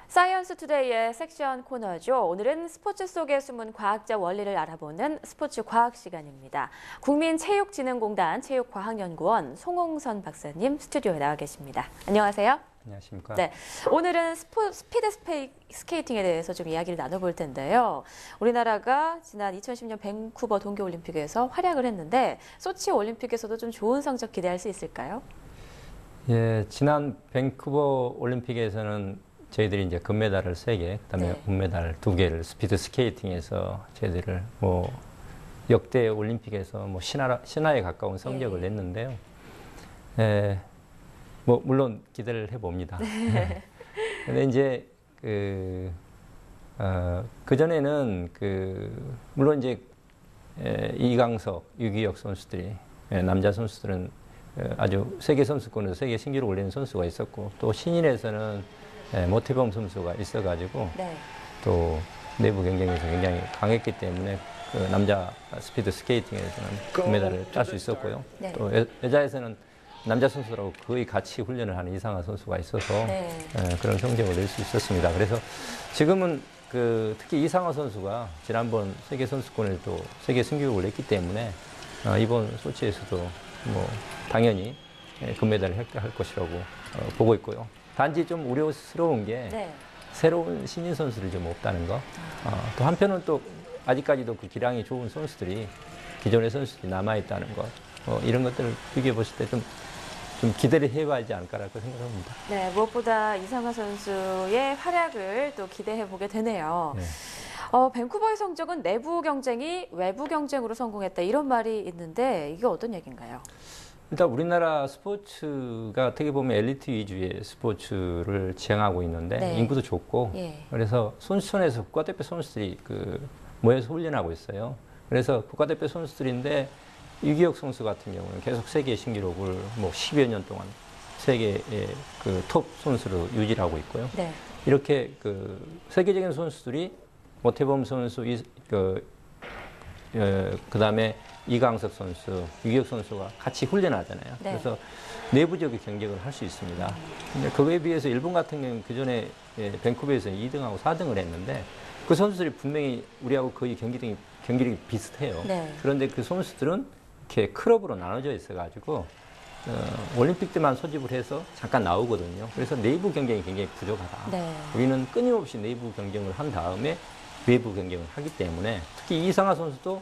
사이언스 투데이의 섹션 코너죠. 오늘은 스포츠 속에 숨은 과학자 원리를 알아보는 스포츠 과학 시간입니다. 국민체육진흥공단 체육과학연구원 송홍선 박사님 스튜디오에 나와 계십니다. 안녕하세요. 안녕하십니까. 네, 오늘은 스피드 스케이팅에 대해서 좀 이야기를 나눠볼 텐데요. 우리나라가 지난 2010년 밴쿠버 동계올림픽에서 활약을 했는데 소치 올림픽에서도 좀 좋은 성적 기대할 수 있을까요? 예, 지난 밴쿠버 올림픽에서는 저희들이 이제 금메달을 3개, 그다음에 네. 은메달 2개를 스피드 스케이팅에서 저희들을 역대 올림픽에서 신화에 가까운 성적을 냈는데요. 예, 물론 기대를 해봅니다. 네. 근데 이제 그전에는 물론 이제 이강석, 유기혁 선수들이 남자 선수들은 아주 세계 선수권에서 세계 신기록을 올리는 선수가 있었고 또 신인에서는 모태범 선수가 있어가지고 네. 또 내부 경쟁에서 굉장히 강했기 때문에 남자 스피드 스케이팅에서는 금메달을 딸 수 있었고요. 네. 또 여자에서는 남자 선수들하고 거의 같이 훈련을 하는 이상한 선수가 있어서 네. 그런 성적을 낼 수 있었습니다. 그래서 지금은 특히 이상화 선수가 지난번 세계 선수권을 또 세계 신기록을 냈기 때문에 이번 소치에서도 당연히 금메달을 획득할 것이라고 보고 있고요. 단지 좀 우려스러운 게 네. 새로운 신인 선수들이 좀 없다는 거. 또 한편은 또 아직까지도 그 기량이 좋은 선수들이 기존의 선수들이 남아있다는 것. 이런 것들을 비교해 보실 때 좀 기대를 해봐야 하지 않을까라고 생각합니다. 네, 무엇보다 이상화 선수의 활약을 또 기대해 보게 되네요. 네. 밴쿠버의 성적은 내부 경쟁이 외부 경쟁으로 성공했다 이런 말이 있는데 이게 어떤 얘기인가요? 일단 우리나라 스포츠가 어떻게 보면 엘리트 위주의 스포츠를 지향하고 있는데 네. 인구도 좋고 그래서 선수촌에서 국가대표 선수들이 모여서 훈련하고 있어요. 그래서 국가대표 선수들인데 유기혁 선수 같은 경우는 계속 세계 신기록을 10여 년 동안 세계의 톱 선수로 유지를 하고 있고요. 네. 이렇게 세계적인 선수들이 모태범 선수, 그다음에 이강석 선수, 유기혁 선수가 같이 훈련하잖아요. 네. 그래서 내부적인 경쟁을 할 수 있습니다. 근데 그거에 비해서 일본 같은 경우는 그전에 밴쿠버에서 2등하고 4등을 했는데 그 선수들이 분명히 우리하고 거의 경기력이 비슷해요. 네. 그런데 그 선수들은 이렇게 클럽으로 나눠져 있어가지고 올림픽 때만 소집을 해서 잠깐 나오거든요. 그래서 내부 경쟁이 굉장히 부족하다. 네. 우리는 끊임없이 내부 경쟁을 한 다음에 외부 경쟁을 하기 때문에 특히 이상화 선수도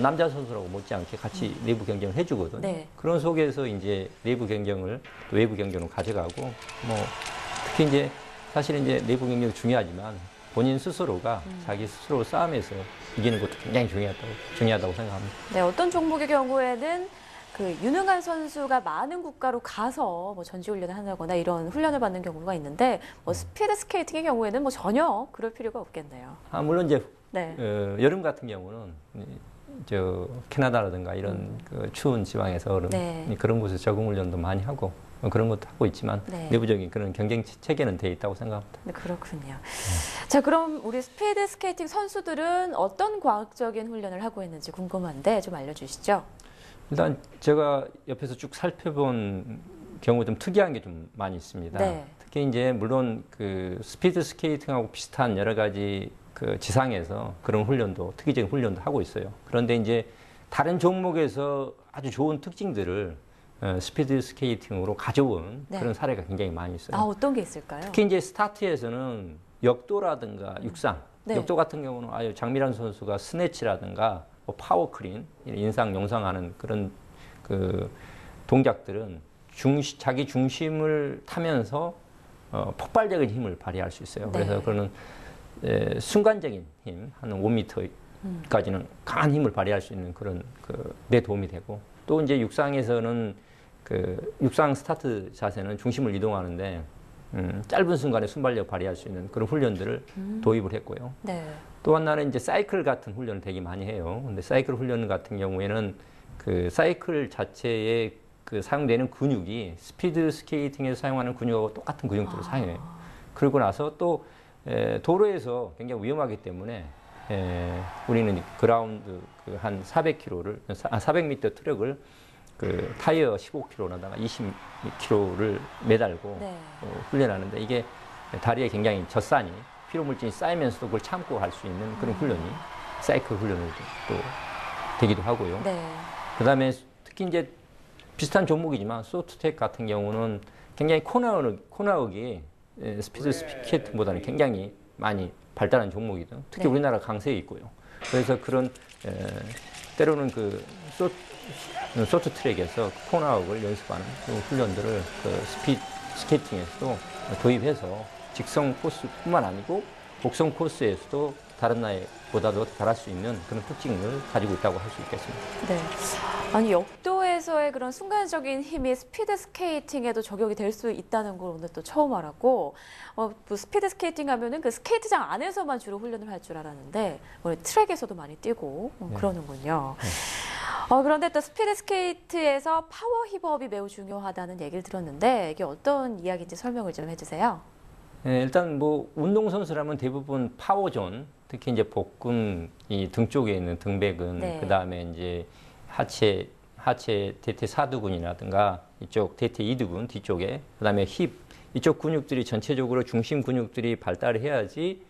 남자 선수라고 못지않게 같이 내부 경쟁을 해주거든요. 네. 그런 속에서 이제 내부 경쟁을 또 외부 경쟁으로 가져가고 특히 이제 사실 이제 내부 경쟁이 중요하지만 본인 스스로가 자기 스스로 싸움에서 이기는 것도 굉장히 중요하다고 생각합니다. 네, 어떤 종목의 경우에는 유능한 선수가 많은 국가로 가서 전지훈련을 한다거나 이런 훈련을 받는 경우가 있는데 스피드 스케이팅의 경우에는 전혀 그럴 필요가 없겠네요. 물론 이제 네. 여름 같은 경우는 캐나다라든가 이런 추운 지방에서 네. 그런 곳에서 적응 훈련도 많이 하고 그런 것도 하고 있지만 네. 내부적인 그런 경쟁 체계는 돼 있다고 생각합니다. 네, 그렇군요. 자, 그럼 우리 스피드 스케이팅 선수들은 어떤 과학적인 훈련을 하고 있는지 궁금한데 좀 알려주시죠. 일단 제가 옆에서 쭉 살펴본 경우 좀 특이한 게 좀 많이 있습니다. 네. 특히 이제 물론 스피드 스케이팅하고 비슷한 여러 가지 지상에서 그런 훈련도 특이적인 훈련도 하고 있어요. 그런데 이제 다른 종목에서 아주 좋은 특징들을 스피드 스케이팅으로 가져온 네. 그런 사례가 굉장히 많이 있어요. 어떤 게 있을까요? 특히 이제 스타트에서는 역도라든가 육상, 네. 역도 같은 경우는 아주 장미란 선수가 스네치라든가 파워 클린, 인상 용상하는 그런 동작들은 자기 중심을 타면서 폭발적인 힘을 발휘할 수 있어요. 네. 그래서 그거는 순간적인 힘, 한 5m까지는 강한 힘을 발휘할 수 있는 그런 데 도움이 되고 또 이제 육상에서는 육상 스타트 자세는 중심을 이동하는데 짧은 순간에 순발력 발휘할 수 있는 그런 훈련들을 도입을 했고요. 네. 또 하나는 이제 사이클 같은 훈련을 되게 많이 해요. 근데 사이클 훈련 같은 경우에는 사이클 자체에 사용되는 근육이 스피드 스케이팅에서 사용하는 근육하고 똑같은 근육들을 사용해요. 그러고 나서 또 도로에서 굉장히 위험하기 때문에 우리는 그라운드 한 400m 트럭을 타이어 15kg에다가 20kg를 매달고 네. 훈련하는데 이게 다리에 굉장히 젖산이 피로 물질이 쌓이면서도 그걸 참고 할 수 있는 그런 훈련이 사이클 훈련으로 또 되기도 하고요. 네. 그다음에 특히 이제 비슷한 종목이지만 소프트텍 같은 경우는 굉장히 코너웍이 스피드 스케이팅보다는 굉장히 많이 발달한 종목이죠. 특히 네. 우리나라 강세에 있고요. 그래서 그런 때로는 그 소프트트랙에서 코너웍을 연습하는 그 훈련들을 그 스피드 스케이팅에서도 도입해서 직선 코스뿐만 아니고 곡선 코스에서도 다른 나라보다도 잘할 수 있는 그런 특징을 가지고 있다고 할 수 있겠습니다. 네. 아니, 역도에서의 그런 순간적인 힘이 스피드 스케이팅에도 적용이 될 수 있다는 걸 오늘 또 처음 알았고, 뭐 스피드 스케이팅 하면은 그 스케이트장 안에서만 주로 훈련을 할 줄 알았는데, 오늘 트랙에서도 많이 뛰고 그러는군요. 네. 그런데 또 스피드 스케이트에서 파워 힙업이 매우 중요하다는 얘기를 들었는데, 이게 어떤 이야기인지 설명을 좀 해주세요. 네, 일단 뭐 운동선수라면 대부분 파워존, 특히 이제 복근 이 등 쪽에 있는 등배근, 네. 그 다음에 이제 하체 대퇴 사두근이라든가 이쪽 대퇴 이두근 뒤쪽에, 그 다음에 힙 이쪽 근육들이 전체적으로 중심 근육들이 발달해야지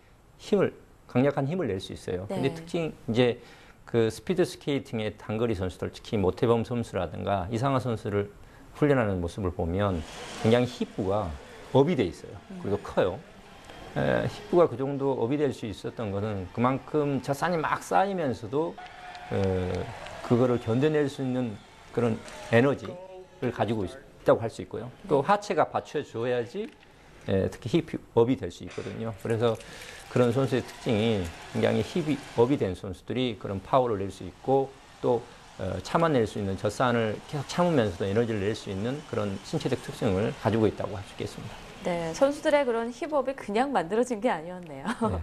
강력한 힘을 낼 수 있어요. 네. 근데 특히 이제 그 스피드 스케이팅의 단거리 선수들, 특히 모태범 선수라든가 이상하 선수를 훈련하는 모습을 보면 굉장히 힙부가 업이 돼 있어요. 그리고 커요. 힙부가 그 정도 업이 될 수 있었던 거는 그만큼 젖산이 막 쌓이면서도 그거를 견뎌낼 수 있는 그런 에너지를 가지고 있다고 할 수 있고요. 또 하체가 받쳐줘야지 특히 힙업이 될 수 있거든요. 그래서 그런 선수의 특징이 굉장히 힙업이 된 선수들이 그런 파워를 낼 수 있고 또 참아낼 수 있는 젖산을 계속 참으면서도 에너지를 낼 수 있는 그런 신체적 특징을 가지고 있다고 할 수 있겠습니다. 네, 선수들의 그런 힙업이 그냥 만들어진 게 아니었네요. 네.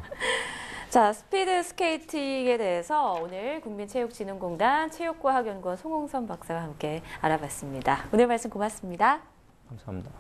자, 스피드 스케이팅에 대해서 오늘 국민체육진흥공단 체육과학연구원 송홍선 박사와 함께 알아봤습니다. 오늘 말씀 고맙습니다. 감사합니다.